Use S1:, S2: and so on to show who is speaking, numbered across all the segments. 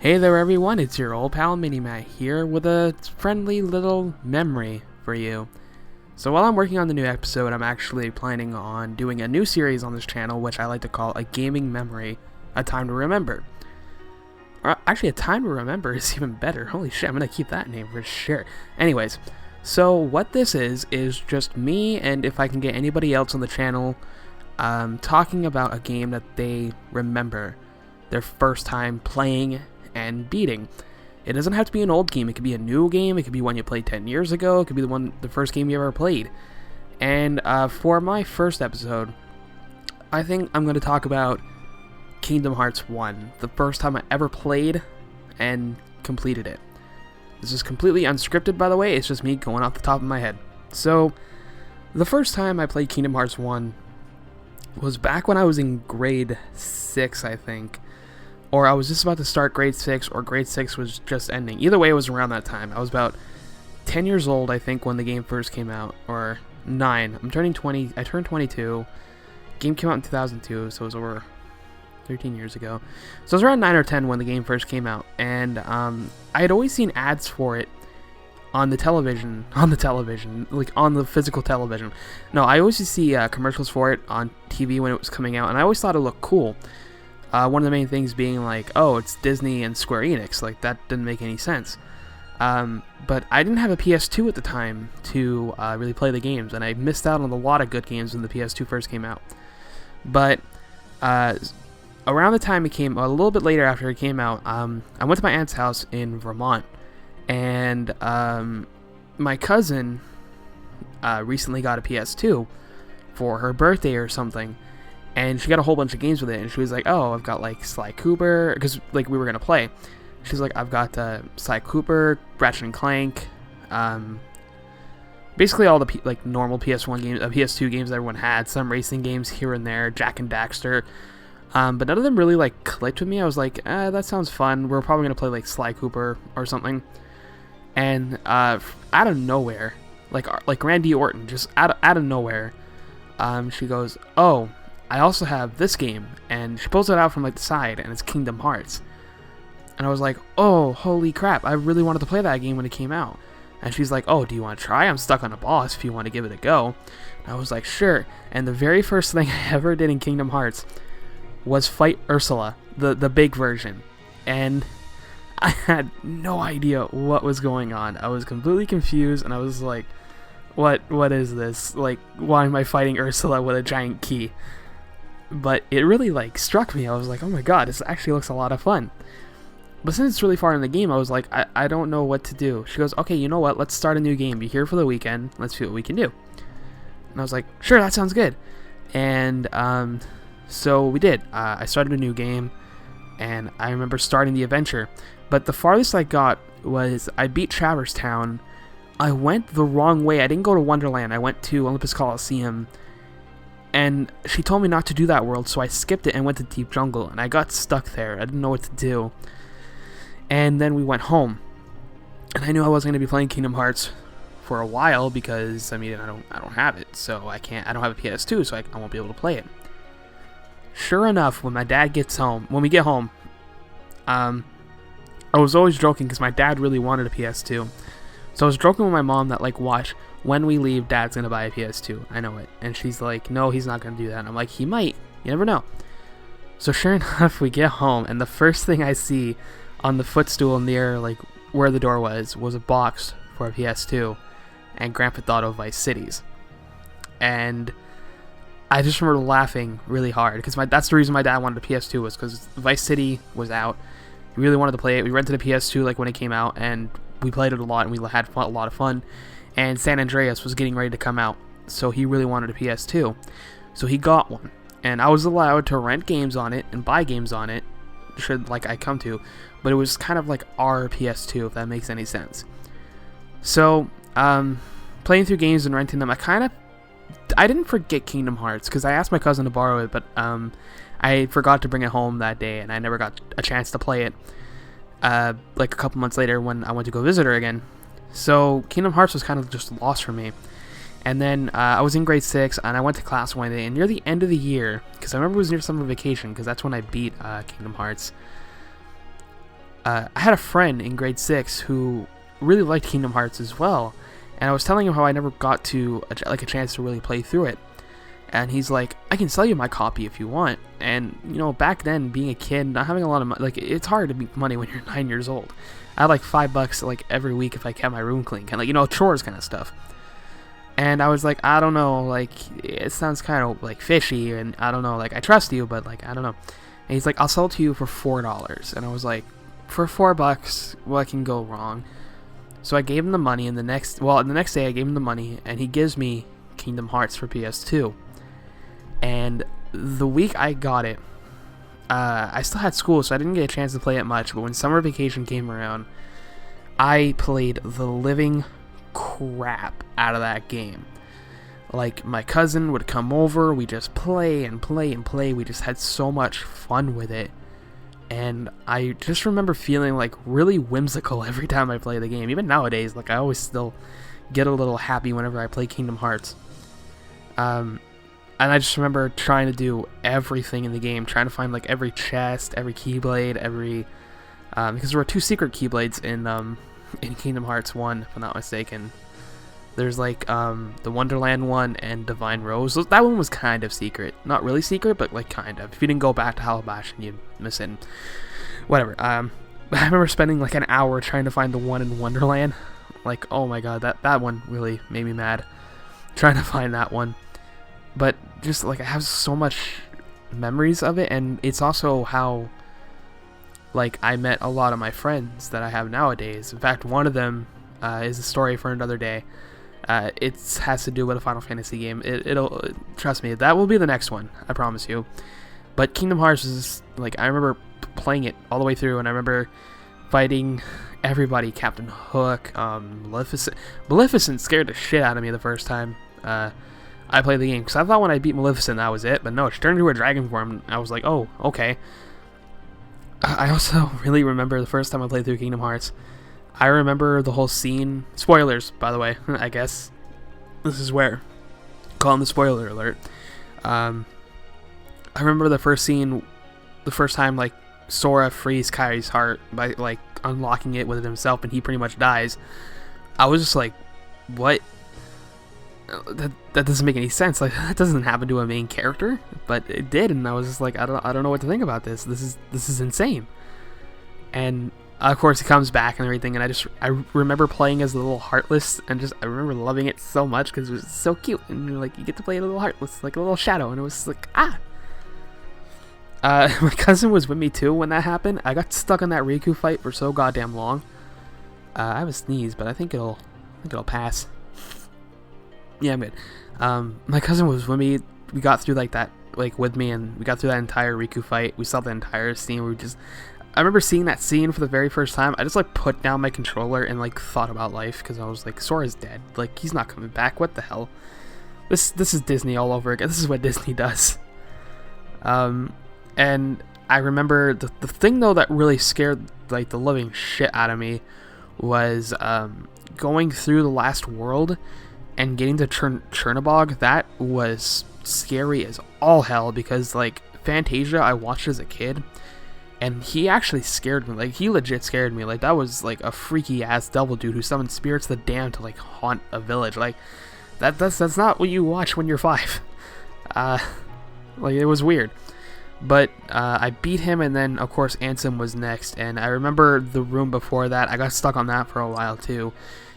S1: Hey there everyone, it's your old pal Minimat here with a friendly little memory for you. So while I'm working on the new episode, I'm actually planning on doing a new series on this channel which I like to call A Gaming Memory, A Time to Remember. Or actually, A Time to Remember is even better. Holy shit, I'm gonna keep that name for sure. Anyways, so what this is just me, and if I can get anybody else on the channel, talking about a game that they remember their first time playing and beating. It doesn't have to be an old game. It could be a new game. It could be one you played 10 years ago. It could be the first game you ever played. And for my first episode, I think I'm going to talk about Kingdom Hearts 1, the first time I ever played and completed it. This is completely unscripted, by the way. It's just me going off the top of my head. So, the first time I played Kingdom Hearts 1 was back when I was in grade 6, I think. Or I was just about to start grade 6, or grade 6 was just ending. Either way, it was around that time. I was about 10 years old, I think, when the game first came out. Or 9. I'm turning 20. I turned 22. Game came out in 2002, so it was over 13 years ago. So I was around 9 or 10 when the game first came out. And I had always seen ads for it on the television. Like on the physical television. No, I always used to see commercials for it on TV when it was coming out. And I always thought it looked cool. One of the main things being like, oh, it's Disney and Square Enix. Like, that didn't make any sense. But I didn't have a PS2 at the time to really play the games, and I missed out on a lot of good games when the PS2 first came out. But around the time it came, a little bit later after it came out, I went to my aunt's house in Vermont, and my cousin recently got a PS2 for her birthday or something. And she got a whole bunch of games with it, and she was like, oh, I've got, like, Sly Cooper, because, like, we were going to play. She's like, I've got Sly Cooper, Ratchet and Clank, basically all the, normal PS1 games, PS2 games that everyone had, some racing games here and there, Jak and Daxter, but none of them really, clicked with me. I was like, that sounds fun. We're probably going to play, Sly Cooper or something. And, out of nowhere, like Randy Orton, just out of nowhere, she goes, oh, I also have this game, and she pulls it out from the side, and it's Kingdom Hearts. And I was like, oh, holy crap, I really wanted to play that game when it came out. And she's like, oh, do you want to try? I'm stuck on a boss if you want to give it a go. And I was like, sure. And the very first thing I ever did in Kingdom Hearts was fight Ursula, the big version. And I had no idea what was going on. I was completely confused, and I was like, what is this? Like, why am I fighting Ursula with a giant key? But it really, struck me. I was like, oh my god, this actually looks a lot of fun. But since it's really far in the game, I was like, I don't know what to do. She goes, okay, you know what? Let's start a new game. You're here for the weekend. Let's see what we can do. And I was like, sure, that sounds good. And so we did. I started a new game, and I remember starting the adventure. But the farthest I got was I beat Traverse Town. I went the wrong way. I didn't go to Wonderland. I went to Olympus Coliseum. And she told me not to do that world, so I skipped it and went to Deep Jungle, and I got stuck there. I didn't know what to do. And then we went home. And I knew I wasn't going to be playing Kingdom Hearts for a while because, I don't have it. So I don't have a PS2, so I won't be able to play it. Sure enough, when we get home, I was always joking because my dad really wanted a PS2. So I was joking with my mom that, watch, when we leave, Dad's going to buy a PS2. I know it. And she's like, no, he's not going to do that. And I'm like, he might. You never know. So sure enough, we get home, and the first thing I see on the footstool near, where the door was a box for a PS2 and Grand Theft Auto Vice Cities. And I just remember laughing really hard because that's the reason my dad wanted a PS2 was because Vice City was out. He really wanted to play it. We rented a PS2, when it came out, and we played it a lot, and we had a lot of fun. And San Andreas was getting ready to come out, so he really wanted a PS2. So he got one, and I was allowed to rent games on it and buy games on it, should I come to, but it was kind of like our PS2, if that makes any sense. So, playing through games and renting them, I didn't forget Kingdom Hearts, because I asked my cousin to borrow it, but I forgot to bring it home that day, and I never got a chance to play it, a couple months later when I went to go visit her again. So Kingdom Hearts was kind of just lost for me. And then I was in grade 6, and I went to class one day, and near the end of the year, because I remember it was near summer vacation, because that's when I beat Kingdom Hearts, I had a friend in grade 6 who really liked Kingdom Hearts as well, and I was telling him how I never got to a chance to really play through it. And he's like, I can sell you my copy if you want. And, you know, back then, being a kid, not having a lot of money, like, it's hard to make money when you're 9 years old. I had like $5 like every week if I kept my room clean, kind of like, you know, chores kind of stuff. And I was like, I don't know, like, it sounds kind of like fishy, and I don't know, like, I trust you, but like, I don't know. And he's like, I'll sell it to you for $4. And I was like, for $4, what can go wrong? So I gave him the money, and the next day I gave him the money, and he gives me Kingdom Hearts for PS2. And the week I got it, I still had school, so I didn't get a chance to play it much, but when summer vacation came around, I played the living crap out of that game. Like, my cousin would come over, we just play and play and play, we just had so much fun with it, and I just remember feeling like really whimsical every time I play the game. Even nowadays, like, I always still get a little happy whenever I play Kingdom Hearts. And I just remember trying to do everything in the game, trying to find like every chest, every keyblade, because there were 2 secret keyblades in Kingdom Hearts 1, if I'm not mistaken. There's like the Wonderland one and Divine Rose. That one was kind of secret, not really secret, but like kind of. If you didn't go back to Halabashan, you'd miss it. Whatever. I remember spending like an hour trying to find the one in Wonderland. Like, oh my god, that one really made me mad. Trying to find that one. But just like I have so much memories of it, and it's also how like I met a lot of my friends that I have nowadays. In fact, one of them is a story for another day. It has to do with a Final Fantasy game. It'll trust me, that will be the next one, I promise you. But Kingdom Hearts is like, I remember playing it all the way through, and I remember fighting everybody. Captain Hook, Maleficent scared the shit out of me the first time I played the game, because I thought when I beat Maleficent that was it, but no, she turned into a dragon form, and I was like, oh, okay. I also really remember the first time I played through Kingdom Hearts. I remember the whole scene, spoilers, by the way, I guess. This is where, calling the spoiler alert. I remember the first scene, the first time, like, Sora frees Kairi's heart by, like, unlocking it with himself, and he pretty much dies. I was just like, what? That doesn't make any sense. Like, that doesn't happen to a main character, but it did, and I was just like, I don't know what to think about this. This is insane. And of course, he comes back and everything, and I remember playing as a little Heartless, and I remember loving it so much because it was so cute, and you're like, you get to play a little Heartless, like a little Shadow, and it was like, ah. My cousin was with me too when that happened. I got stuck on that Riku fight for so goddamn long. I have a sneeze, but I think it'll pass. Yeah, I'm good. My cousin was with me. We got through like that, like with me, and we got through that entire Riku fight. We saw the entire scene. I remember seeing that scene for the very first time. I just like put down my controller and like thought about life, because I was like, Sora's dead. Like, he's not coming back. What the hell? This is Disney all over again. This is what Disney does. And I remember the thing though that really scared like the living shit out of me was going through the last world and getting to Chernobog. That was scary as all hell, because like Fantasia I watched as a kid, and he actually scared me. Like, he legit scared me. Like, that was like a freaky ass devil dude who summoned spirits of the damned to like haunt a village. Like, that's not what you watch when you're 5. Like, it was weird. But I beat him, and then of course Ansem was next, and I remember the room before that, I got stuck on that for a while too.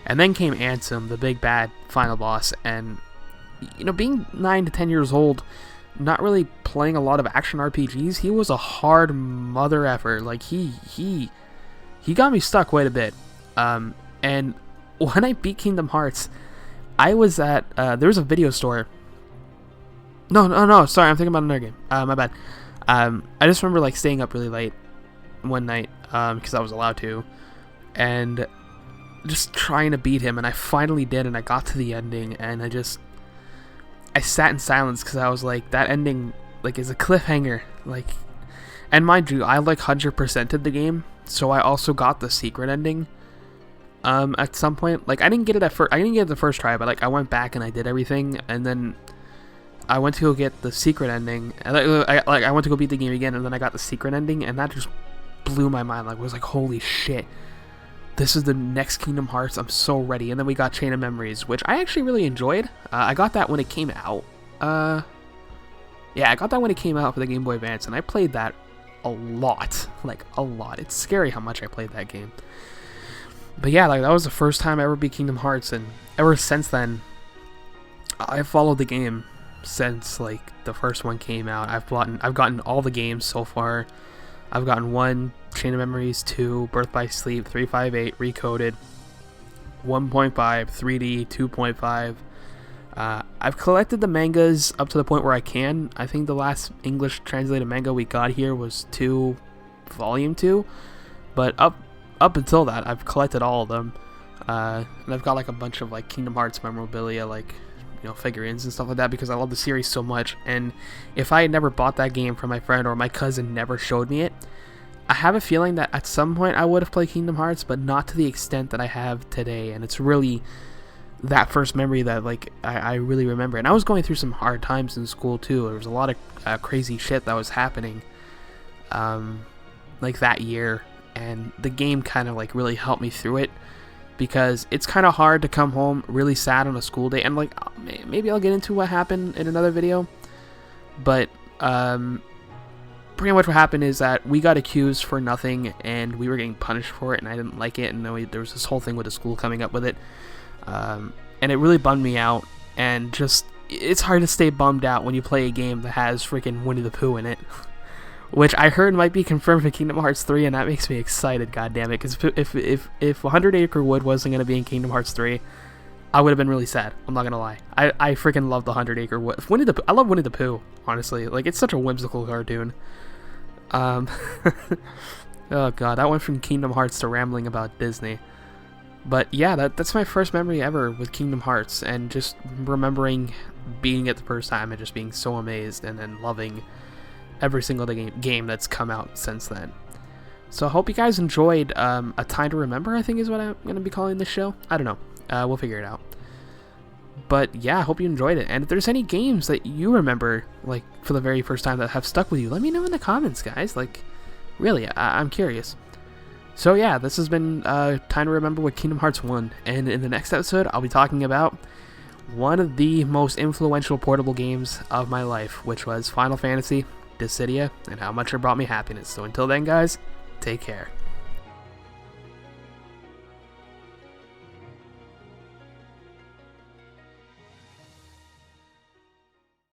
S1: And then came Ansem, the big bad final boss, and you know, being 9 to 10 years old, not really playing a lot of action RPGs, he was a hard mother effer. Like, he got me stuck quite a bit. And when I beat Kingdom Hearts, I was at there was a video store. No, sorry, I'm thinking about another game. My bad. I just remember like staying up really late one night because I was allowed to, and just trying to beat him, and I finally did, and I got to the ending, and I sat in silence because I was like, that ending like is a cliffhanger. Like, and mind you, I like 100%ed the game, so I also got the secret ending. At some point, like I didn't get it the first try, but like I went back and I did everything, and then I went to go get the secret ending, and I went to go beat the game again, and then I got the secret ending, and that just blew my mind. Like, I was like, holy shit, this is the next Kingdom Hearts. I'm so ready. And then we got Chain of Memories, which I actually really enjoyed. I got that when it came out. Yeah, I got that when it came out for the Game Boy Advance, and I played that a lot. Like, a lot. It's scary how much I played that game. But yeah, like, that was the first time I ever beat Kingdom Hearts, and ever since then, I've followed the game since, like, the first one came out. I've gotten all the games so far. I've gotten 1, Chain of Memories, 2, Birth by Sleep, 358, Recoded, 1.5, 3D, 2.5. I've collected the mangas up to the point where I can. I think the last English translated manga we got here was 2, Volume 2. But up until that, I've collected all of them. And I've got like a bunch of like Kingdom Hearts memorabilia, like, you know, figurines and stuff like that, because I love the series so much. And if I had never bought that game from my friend, or my cousin never showed me it, I have a feeling that at some point I would have played Kingdom Hearts, but not to the extent that I have today. And it's really that first memory that, like, I really remember. And I was going through some hard times in school too. There was a lot of crazy shit that was happening like that year, and the game kind of like really helped me through it, because it's kind of hard to come home really sad on a school day. And like, maybe I'll get into what happened in another video, but pretty much what happened is that we got accused for nothing, and we were getting punished for it, and I didn't like it. And then there was this whole thing with the school coming up with it. And it really bummed me out, and just, it's hard to stay bummed out when you play a game that has freaking Winnie the Pooh in it, which I heard might be confirmed for Kingdom Hearts 3, and that makes me excited, goddammit, because if 100 Acre Wood wasn't going to be in Kingdom Hearts 3, I would have been really sad, I'm not going to lie. I freaking love the 100 Acre Wood. I love Winnie the Pooh, honestly. Like, it's such a whimsical cartoon. Oh god, that went from Kingdom Hearts to rambling about Disney. But yeah, that's my first memory ever with Kingdom Hearts, and just remembering beating it the first time and just being so amazed, and then loving every single game that's come out since then. So I hope you guys enjoyed A Time to Remember, I think is what I'm going to be calling this show. I don't know. We'll figure it out. But yeah, I hope you enjoyed it. And if there's any games that you remember, like, for the very first time that have stuck with you, let me know in the comments, guys. Like, really, I'm curious. So yeah, this has been Time to Remember with Kingdom Hearts 1, and in the next episode, I'll be talking about one of the most influential portable games of my life, which was Final Fantasy Dissidia, and how much it brought me happiness. So until then, guys, take care.